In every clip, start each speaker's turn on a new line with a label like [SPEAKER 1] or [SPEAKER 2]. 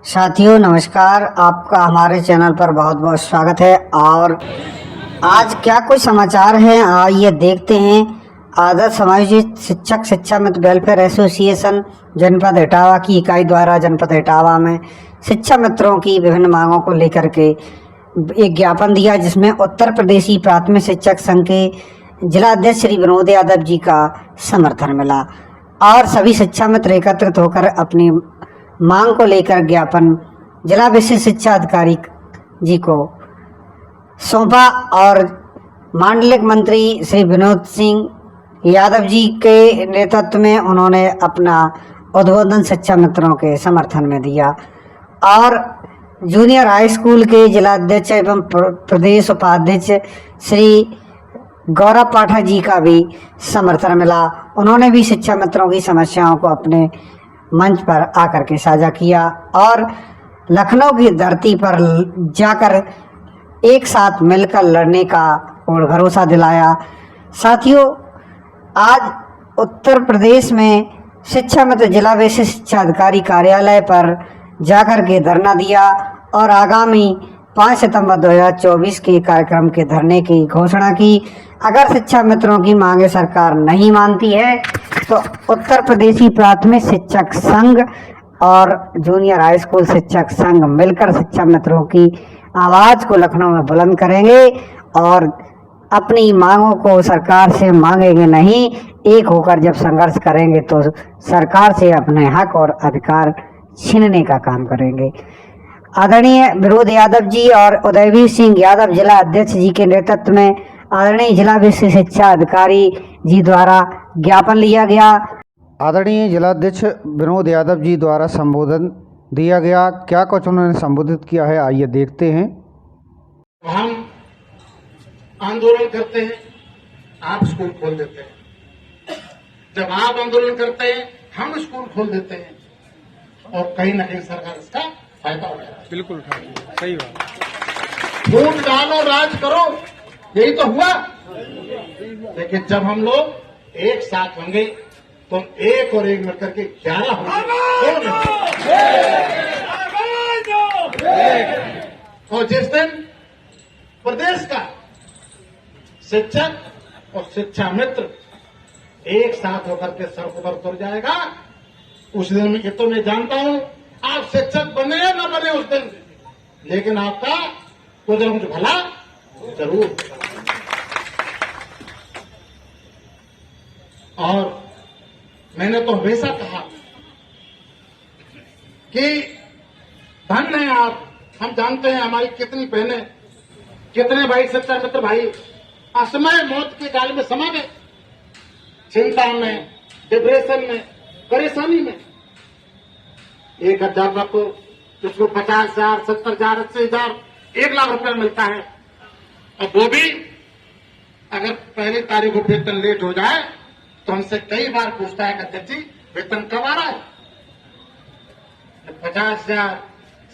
[SPEAKER 1] साथियों नमस्कार, आपका हमारे चैनल पर बहुत बहुत स्वागत है। और आज क्या कुछ समाचार हैं आइए देखते हैं। आदर्श समायोजित शिक्षक शिक्षा मित्र वेलफेयर एसोसिएशन जनपद इटावा की इकाई द्वारा जनपद इटावा में शिक्षा मित्रों की विभिन्न मांगों को लेकर के एक ज्ञापन दिया, जिसमें उत्तर प्रदेशी प्राथमिक शिक्षक संघ के जिला अध्यक्ष श्री विनोद यादव जी का समर्थन मिला और सभी शिक्षा मित्र एकत्रित होकर अपनी मांग को लेकर ज्ञापन जिला विशिष्ट शिक्षा अधिकारी जी को सौंपा और मांडलिक मंत्री श्री विनोद सिंह यादव जी के नेतृत्व में उन्होंने अपना उद्बोधन शिक्षा मित्रों के समर्थन में दिया और जूनियर हाई स्कूल के जिला अध्यक्ष एवं प्रदेश उपाध्यक्ष श्री गौरव पाठक जी का भी समर्थन मिला। उन्होंने भी शिक्षा मित्रों की समस्याओं को अपने मंच पर आकर के साझा किया और लखनऊ की धरती पर जाकर एक साथ मिलकर लड़ने का और भरोसा दिलाया। साथियों, आज उत्तर प्रदेश में शिक्षा मित्र जिला विशिष्ट शिक्षा अधिकारी कार्यालय पर जाकर के धरना दिया और आगामी 5 सितंबर 2024 के कार्यक्रम के धरने की घोषणा की। अगर शिक्षा मित्रों की मांगे सरकार नहीं मानती है तो उत्तर प्रदेशी प्राथमिक शिक्षक संघ और जूनियर हाई स्कूल शिक्षक संघ मिलकर शिक्षा मित्रों की आवाज को लखनऊ में बुलंद करेंगे और अपनी मांगों को सरकार से मांगेंगे नहीं, एक होकर जब संघर्ष करेंगे तो सरकार से अपने हक और अधिकार छीनने का काम करेंगे। आदरणीय विनोद यादव जी और उदयवीर सिंह यादव जिला अध्यक्ष जी के नेतृत्व में आदरणीय जिला विशिष्ट शिक्षा अधिकारी जी द्वारा ज्ञापन लिया गया।
[SPEAKER 2] आदरणीय जिलाध्यक्ष विनोद यादव जी द्वारा संबोधन दिया गया। क्या कुछ उन्होंने संबोधित किया है आइए देखते हैं।
[SPEAKER 3] हम आंदोलन करते हैं, आप स्कूल खोल देते हैं। जब आप आंदोलन करते हैं हम स्कूल खोल देते हैं और कहीं ना कहीं सरकार इसका फायदा उठाती है।
[SPEAKER 4] बिल्कुल सही बात।
[SPEAKER 3] वोट डालो, राज करो, यही तो हुआ। लेकिन जब हम लोग एक साथ होंगे तो हम एक और एक मिलकर के 11 होंगे। और जिस दिन प्रदेश का शिक्षक और शिक्षा मित्र एक साथ होकर के सड़कों पर उतर जाएगा, उस दिन में तो मैं जानता हूं आप शिक्षक बने या न बने उस दिन, लेकिन आपका कुछ न कुछ भला जरूर। और मैंने तो हमेशा कहा कि धन्य है आप। हम जानते हैं हमारी कितनी बहनें, कितने भाई शिक्षा मित्र भाई असमय मौत के गाल में समा गए, चिंता में, डिप्रेशन में, परेशानी में। एक अध्यापक को जिसको 50,000, 70,000, 80,000, 1 लाख रुपया मिलता है और वो भी अगर पहली तारीख को वेतन लेट हो जाए तो हमसे कई बार पूछता है अध्यक्ष जी वेतन कब आ रहा है। 50,000,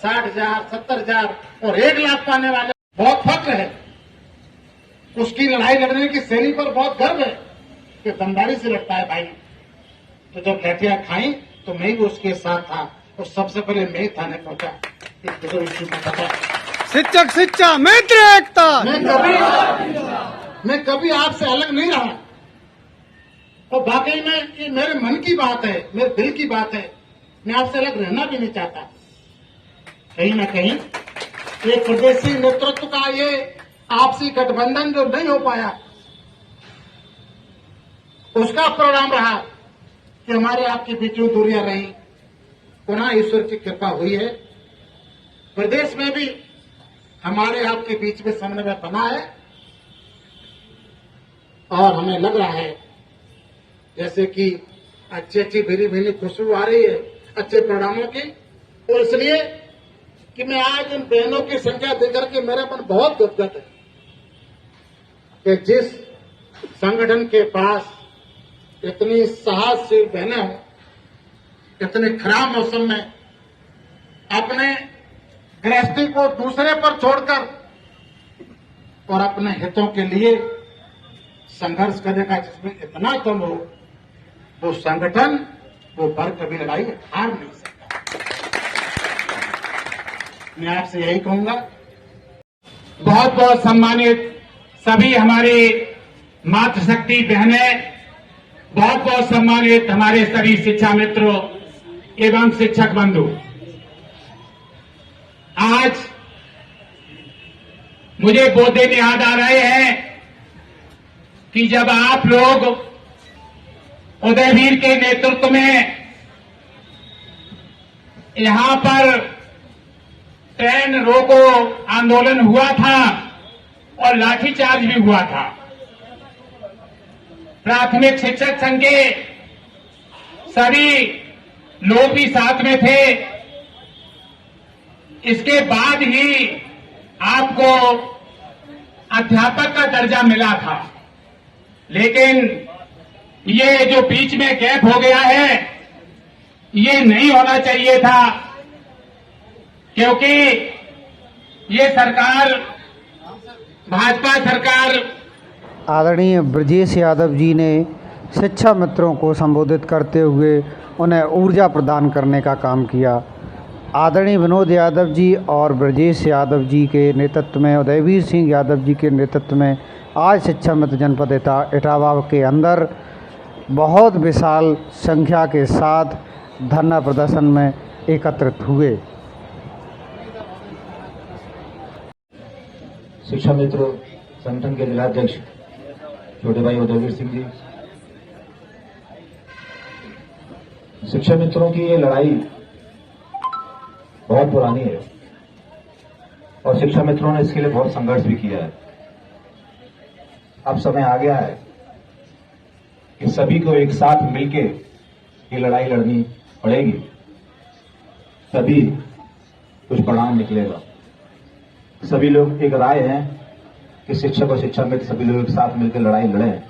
[SPEAKER 3] 60,000, 70,000 और 1 लाख पाने वाले बहुत फक्र है। उसकी लड़ाई लड़ने की सैनिक पर बहुत गर्व है कि दमदारी से लड़ता है भाई। तो जब लठियां खाई तो मैं भी उसके साथ था और सबसे पहले मैं ही थाने पहुंचा।
[SPEAKER 4] शिक्षक शिक्षा मित्र एकता।
[SPEAKER 3] मैं कभी आपसे अलग नहीं रहा और वाकई में ये मेरे मन की बात है, मेरे दिल की बात है। मैं आपसे अलग रहना भी नहीं चाहता। कहीं ना कहीं ये प्रदेशी नेतृत्व का ये आपसी गठबंधन जो नहीं हो पाया, उसका परिणाम रहा कि हमारे आपके बीच में दूरियां रही। पुनः ईश्वर की कृपा हुई है, प्रदेश में भी हमारे आपके बीच में समन्वय बना है और हमें लग रहा है जैसे कि अच्छी अच्छी भीनी भीनी खुशबू आ रही है अच्छे परिणामों की। और इसलिए कि मैं आज इन बहनों की संख्या देकर के मेरा मन बहुत गदगद है कि जिस संगठन के पास इतनी साहसशील बहनें हों, इतने खराब मौसम में अपने गृहस्थी को दूसरे पर छोड़कर और अपने हितों के लिए संघर्ष करने का जिसमें इतना दम हो, वो संगठन, वो वर्ग कभी लड़ाई हार नहीं सकता। मैं आपसे यही कहूंगा। बहुत बहुत सम्मानित सभी हमारे मातृशक्ति बहनें, बहुत बहुत सम्मानित हमारे सभी शिक्षा मित्रों एवं शिक्षक बंधु, आज मुझे वो दिन याद आ रहे हैं कि जब आप लोग उदयवीर के नेतृत्व में यहां पर ट्रेन रोको आंदोलन हुआ था और लाठीचार्ज भी हुआ था। प्राथमिक शिक्षक संघ के सभी लोग भी साथ में थे। इसके बाद ही आपको अध्यापक का दर्जा मिला था, लेकिन ये जो बीच में गैप हो गया है, ये नहीं होना चाहिए था, क्योंकि ये सरकार, भाजपा सरकार।
[SPEAKER 2] आदरणीय ब्रजेश यादव जी ने शिक्षा मित्रों को संबोधित करते हुए उन्हें ऊर्जा प्रदान करने का काम किया। आदरणीय विनोद यादव जी और ब्रजेश यादव जी के नेतृत्व में, उदयवीर सिंह यादव जी के नेतृत्व में आज शिक्षा मित्र जनपद इटावा के अंदर बहुत विशाल संख्या के साथ धरना प्रदर्शन में एकत्रित हुए।
[SPEAKER 5] शिक्षा मित्र संगठन के जिलाध्यक्ष छोटे भाई उदयवीर सिंह जी, शिक्षा मित्रों की ये लड़ाई बहुत पुरानी है और शिक्षा मित्रों ने इसके लिए बहुत संघर्ष भी किया है। अब समय आ गया है कि सभी को एक साथ मिलके ये लड़ाई लड़नी पड़ेगी, तभी कुछ परिणाम निकलेगा। सभी लोग एक राय हैं कि शिक्षक और शिक्षा मित्र सभी लोग एक साथ मिलकर लड़ाई लड़ें।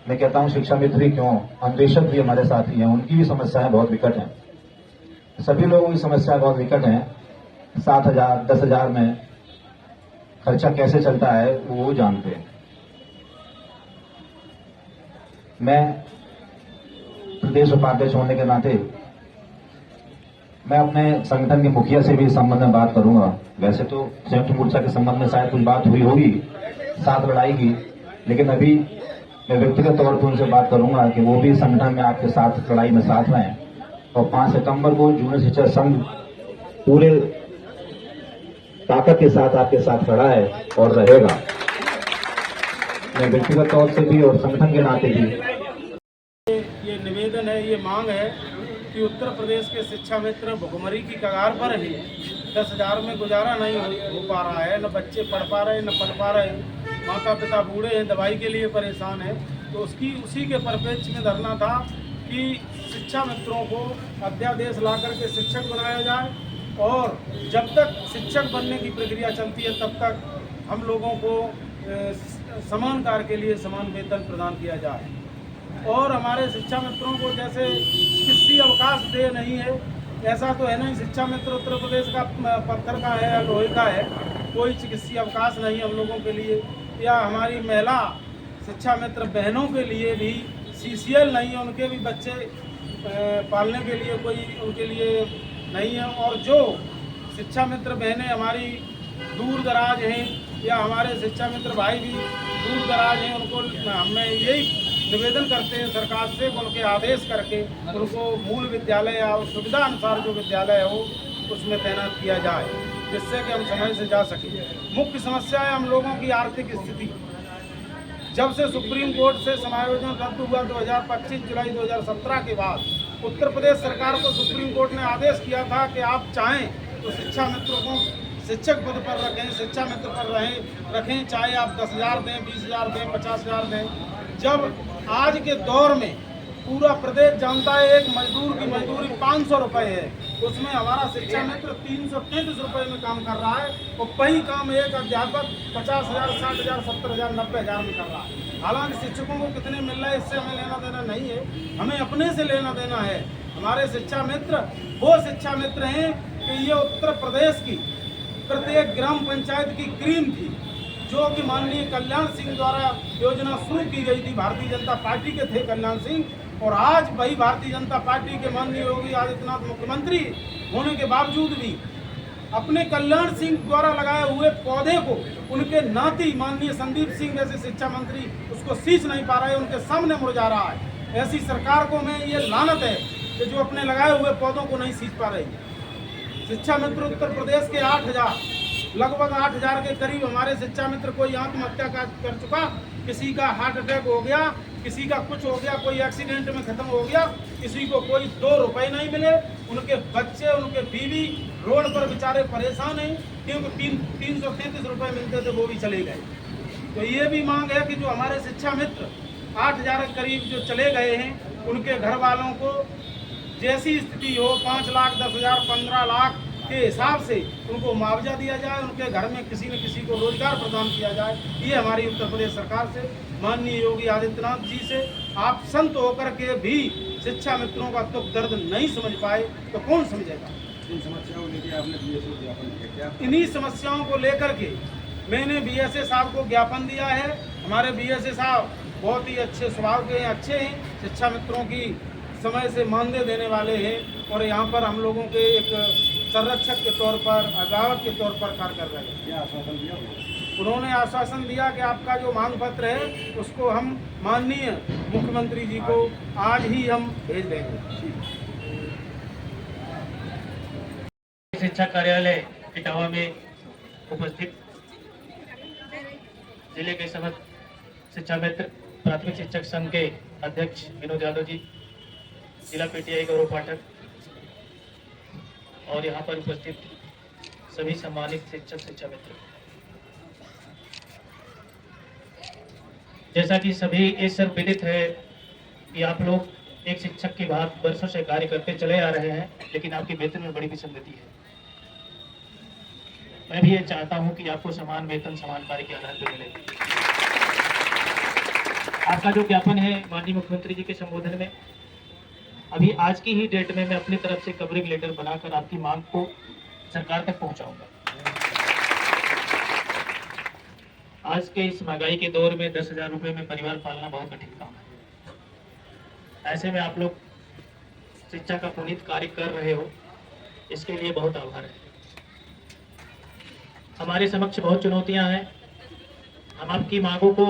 [SPEAKER 5] मैं कहता हूं शिक्षा मित्र ही क्यों, अन्वेषक भी हमारे साथी हैं, उनकी भी समस्याएं बहुत विकट हैं। सभी लोगों की समस्या बहुत विकट है। 7,000 10,000 में खर्चा कैसे चलता है वो जानते हैं। मैं प्रदेश उपाध्यक्ष होने के नाते मैं अपने संगठन के मुखिया से भी इस संबंध में बात करूंगा। वैसे तो संयुक्त मोर्चा के संबंध में शायद कुछ बात हुई होगी साथ लड़ाई की, लेकिन अभी मैं व्यक्तिगत तौर पर उनसे बात करूंगा कि वो भी संगठन में आपके साथ लड़ाई में साथ रहें। और 5 सितंबर को जूनियर शिक्षक संघ पूरे ताकत के साथ आपके साथ खड़ा है और रहेगा। मैं व्यक्तिगत तौर से भी और संगठन के नाते भी
[SPEAKER 6] ये निवेदन है, ये मांग है कि उत्तर प्रदेश के शिक्षा मित्र भुखमरी की कगार पर ही 10,000 में गुजारा नहीं हो पा रहा है। न बच्चे पढ़ पा रहे, न पढ़ पा रहे, माता पिता बूढ़े हैं, दवाई के लिए परेशान हैं। तो उसी के परिप्रेक्ष्य में धरना था कि शिक्षा मित्रों को अध्यादेश ला करके शिक्षक बनाया जाए और जब तक शिक्षक बनने की प्रक्रिया चलती है तब तक हम लोगों को समान कार्य के लिए समान वेतन प्रदान किया जाए। और हमारे शिक्षा मित्रों को जैसे किसी अवकाश दे नहीं है, ऐसा तो है नहीं। शिक्षा मित्र उत्तर प्रदेश का पत्थर का है या लोहे का है, कोई चिकित्सीय अवकाश नहीं हम लोगों के लिए। या हमारी महिला शिक्षा मित्र बहनों के लिए भी CCL नहीं है, उनके भी बच्चे पालने के लिए कोई उनके लिए नहीं है। और जो शिक्षा मित्र बहनें हमारी दूर दराज हैं या हमारे शिक्षा मित्र भाई भी दूर दराज हैं, उनको हमें यही निवेदन करते हैं सरकार से, उनके आदेश करके उनको मूल विद्यालय या सुविधा अनुसार जो विद्यालय हो उसमें तैनात किया जाए, जिससे कि हम समय से जा सकें। मुख्य समस्या है हम लोगों की आर्थिक स्थिति। जब से सुप्रीम कोर्ट से समायोजन रद्द हुआ 2025 जुलाई 2017 के बाद उत्तर प्रदेश सरकार को सुप्रीम कोर्ट ने आदेश किया था कि आप चाहें तो शिक्षा मित्रों को शिक्षक पद पर रखें, शिक्षा मित्र पर रखें, चाहे आप 10,000 दें, 20,000 दें, 50,000 दें। जब आज के दौर में पूरा प्रदेश जानता है एक मजदूर की मजदूरी 500 रुपये है, उसमें हमारा शिक्षा मित्र 333 रुपये में काम कर रहा है और वही काम एक अध्यापक 50,000, 60,000, 70,000, 90,000 में कर रहा है। हालांकि शिक्षकों को कितने मिल रहा है इससे हमें लेना देना नहीं है, हमें अपने से लेना देना है। हमारे शिक्षा मित्र वो शिक्षा मित्र हैं कि ये उत्तर प्रदेश की प्रत्येक ग्राम पंचायत की क्रीम थी, जो कि माननीय कल्याण सिंह द्वारा योजना शुरू की गई थी। भारतीय जनता पार्टी के थे कल्याण सिंह, और आज वही भारतीय जनता पार्टी के माननीय योगी आदित्यनाथ मुख्यमंत्री होने के बावजूद भी अपने कल्याण सिंह द्वारा लगाए हुए पौधे को उनके नाती माननीय संदीप सिंह जैसे शिक्षा मंत्री उसको सींच नहीं पा रहे, उनके सामने मुरझा रहा है। ऐसी सरकार को मैं ये लानत है कि जो अपने लगाए हुए पौधों को नहीं सींच पा रही। शिक्षा मित्र उत्तर प्रदेश के 8,000 लगभग 8,000 के करीब हमारे शिक्षा मित्र कोई आत्महत्या कर चुका, किसी का हार्ट अटैक हो गया, किसी का कुछ हो गया, कोई एक्सीडेंट में खत्म हो गया, किसी को कोई 2 रुपए नहीं मिले, उनके बच्चे उनके बीवी रोड पर बेचारे परेशान हैं क्योंकि 333 रुपए मिलते थे वो भी चले गए। तो ये भी मांग है कि जो हमारे शिक्षा मित्र 8,000 के करीब जो चले गए हैं उनके घर वालों को जैसी स्थिति हो 5 लाख 10,000 15 लाख के हिसाब से उनको मुआवजा दिया जाए, उनके घर में किसी न किसी को रोजगार प्रदान किया जाए। ये हमारी उत्तर प्रदेश सरकार से माननीय योगी आदित्यनाथ जी से आप संत होकर के भी शिक्षा मित्रों का दुख दर्द नहीं समझ पाए तो कौन समझेगा। इन्हीं समस्याओं को लेकर के मैंने बीएसए साहब को ज्ञापन दिया है। हमारे बीएसए साहब बहुत ही अच्छे स्वभाव के हैं, अच्छे हैं, शिक्षा मित्रों की समय से मानदेय देने वाले हैं और यहाँ पर हम लोगों के एक संरक्षक के तौर पर, अभिभावक के तौर पर कार्य कर रहे हैं। क्या आश्वासन दिया? उन्होंने आश्वासन दिया कि आपका जो मांग पत्र है उसको हम माननीय मुख्यमंत्री जी को आज ही हम भेज देंगे।
[SPEAKER 7] शिक्षा कार्यालय इटावा में उपस्थित जिले के समस्त शिक्षा मित्र प्राथमिक शिक्षक संघ के अध्यक्ष विनोद यादव जी, जिला पीटीआई गौरव पाठक और यहाँ पर उपस्थित सभी सम्मानित शिक्षक शिक्षा मित्र, जैसा कि सभी इस सब विदित है कि आप लोग एक शिक्षक की बात वर्षों से कार्य करते चले आ रहे हैं, लेकिन आपके वेतन में बड़ी विसंगति है। मैं भी ये चाहता हूं कि आपको समान वेतन समान कार्य के आधार पर मिले। आपका जो ज्ञापन है माननीय मुख्यमंत्री जी के संबोधन में, अभी आज की ही डेट में मैं अपनी तरफ से कवरिंग लेटर बनाकर आपकी मांग को सरकार तक पहुंचाऊंगा। आज के इस महंगाई के दौर में 10,000 रुपए में परिवार पालना बहुत कठिन काम है। ऐसे में आप लोग शिक्षा का पुनीत कार्य कर रहे हो, इसके लिए बहुत आभार है। हमारे समक्ष बहुत चुनौतियां हैं। हम आपकी मांगों को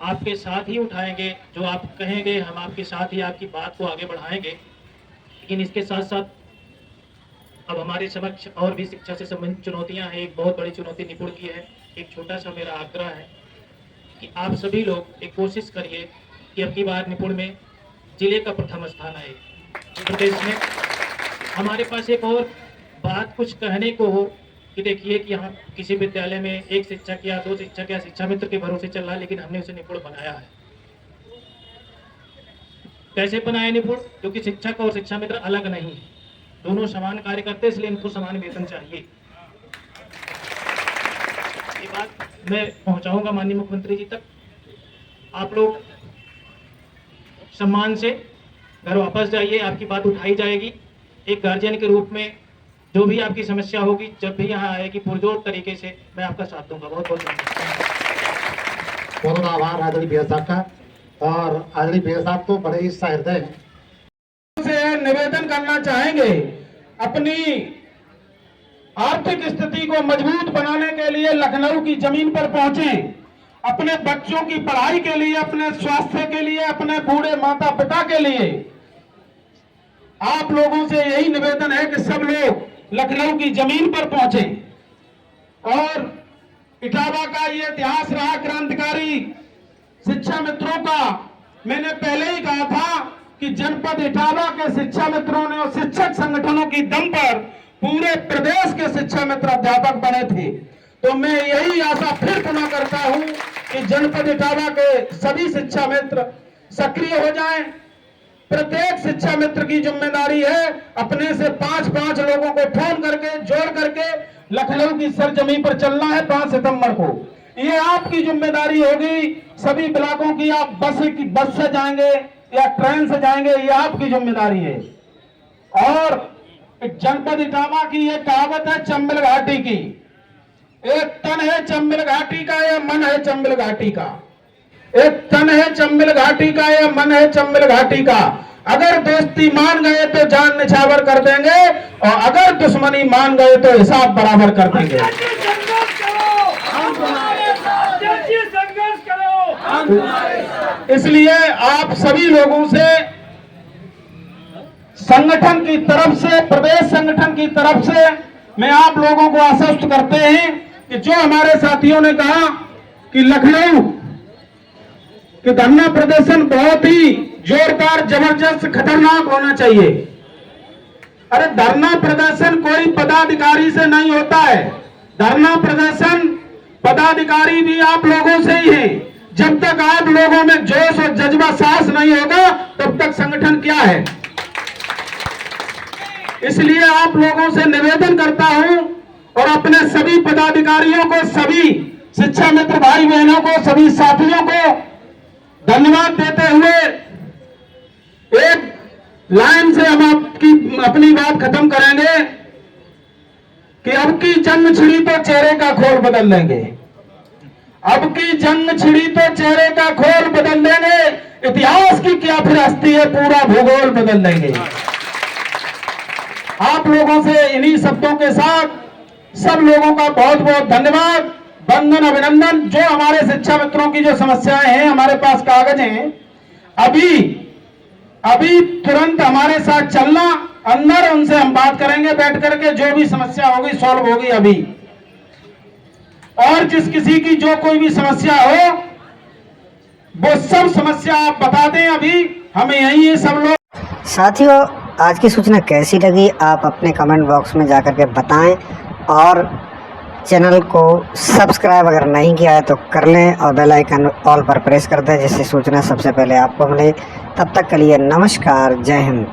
[SPEAKER 7] आपके साथ ही उठाएंगे, जो आप कहेंगे हम आपके साथ ही आपकी बात को आगे बढ़ाएंगे। लेकिन इसके साथ साथ अब हमारे समक्ष और भी शिक्षा से संबंधित चुनौतियां हैं। एक बहुत बड़ी चुनौती निपुण की है। एक छोटा सा मेरा आग्रह है कि आप सभी लोग एक कोशिश करिए कि अब की बार निपुण में जिले का प्रथम स्थान आए प्रदेश में। हमारे पास एक और बात कुछ कहने को हो कि देखिए कि यहाँ किसी विद्यालय में एक शिक्षक या 2 शिक्षक या शिक्षा मित्र के भरोसे चल रहा है, लेकिन हमने उसे निपुण बनाया है। कैसे बनाया निपुण? क्योंकि शिक्षक और शिक्षा मित्र अलग नहीं है, दोनों समान कार्य करते, इसलिए इनको समान वेतन चाहिए। ये बात मैं पहुंचाऊंगा माननीय मुख्यमंत्री जी तक। आप लोग सम्मान से घर वापस जाइए, आपकी बात उठाई जाएगी। एक गार्जियन के रूप में जो भी आपकी समस्या होगी, जब भी यहाँ आएगी, पुरजोर तरीके से मैं आपका साथ दूंगा। बहुत बहुत
[SPEAKER 3] बहुत आभार आदरणीय भैया साहब का। और आदरणीय भैया साहब तो बड़े ही सहृदय हैं।
[SPEAKER 6] से निवेदन करना चाहेंगे, अपनी आर्थिक स्थिति को मजबूत बनाने के लिए लखनऊ की जमीन पर पहुंचे, अपने बच्चों की पढ़ाई के लिए, अपने स्वास्थ्य के लिए, अपने बूढ़े माता पिता के लिए। आप लोगों से यही निवेदन है कि सब लोग लखनऊ की जमीन पर पहुंचे। और इटावा का ये इतिहास रहा क्रांतिकारी शिक्षा मित्रों का। मैंने पहले ही कहा था कि जनपद इटावा के शिक्षा मित्रों ने और शिक्षक संगठनों की दम पर पूरे प्रदेश के शिक्षा मित्र अध्यापक बने थे। तो मैं यही आशा फिर पुनः करता हूं कि जनपद इटावा के सभी शिक्षा मित्र सक्रिय हो जाएं। प्रत्येक शिक्षा मित्र की जिम्मेदारी है अपने से 5-5 लोगों को फोन करके जोड़ करके लखनऊ की सरजमीन पर चलना है 5 सितंबर को। ये आपकी जिम्मेदारी होगी। सभी ब्लॉकों की आप बस से जाएंगे या ट्रेन से जाएंगे, ये आपकी जिम्मेदारी है। और जनपद इटावा की ये कहावत है चंबल घाटी की, एक तन है चंबल घाटी का या मन है चंबल घाटी का। एक तन है चंबल घाटी का या मन है चंबल घाटी का।
[SPEAKER 3] अगर दोस्ती मान गए तो जान निछावर कर देंगे, और अगर दुश्मनी मान गए तो हिसाब बराबर कर देंगे। इसलिए आप सभी लोगों से, संगठन की तरफ से, प्रदेश संगठन की तरफ से मैं आप लोगों को आश्वस्त करते हैं कि जो हमारे साथियों ने कहा कि लखनऊ कि धरना प्रदर्शन बहुत ही जोरदार, जबरदस्त, खतरनाक होना चाहिए। अरे धरना प्रदर्शन कोई पदाधिकारी से नहीं होता है। धरना प्रदर्शन पदाधिकारी भी आप लोगों से ही हैं। जब तक आप लोगों में जोश और जज्बा साहस नहीं होगा तब तक संगठन क्या है। इसलिए आप लोगों से निवेदन करता हूं और अपने सभी पदाधिकारियों को, सभी शिक्षा मित्र भाई बहनों को, सभी साथियों को धन्यवाद देते हुए एक लाइन से हम अपनी बात खत्म करेंगे कि अब की जंग छिड़ी तो चेहरे का खोल बदल लेंगे। अब की जंग छिड़ी तो चेहरे का खोल बदल देंगे। इतिहास की क्या फिर हस्ती है, पूरा भूगोल बदल देंगे। आप लोगों से इन्हीं शब्दों के साथ सब लोगों का बहुत बहुत धन्यवाद, वंदन, अभिनंदन। जो हमारे शिक्षा मित्रों की जो समस्याएं हैं, हमारे पास कागज हैं, अभी तुरंत हमारे साथ चलना अंदर, उनसे हम बात करेंगे बैठ करके, जो भी समस्या होगी सॉल्व होगी अभी। और जिस किसी की जो कोई भी समस्या हो वो सब समस्या आप बता दें, अभी हमें यही है सब लोग।
[SPEAKER 1] साथियों, आज की सूचना कैसी लगी आप अपने कमेंट बॉक्स में जाकर के बताएं, और चैनल को सब्सक्राइब अगर नहीं किया है तो कर लें और बेल आइकन ऑल पर प्रेस कर दें, जिससे सूचना सबसे पहले आपको मिले। तब तक के लिए नमस्कार, जय हिंद।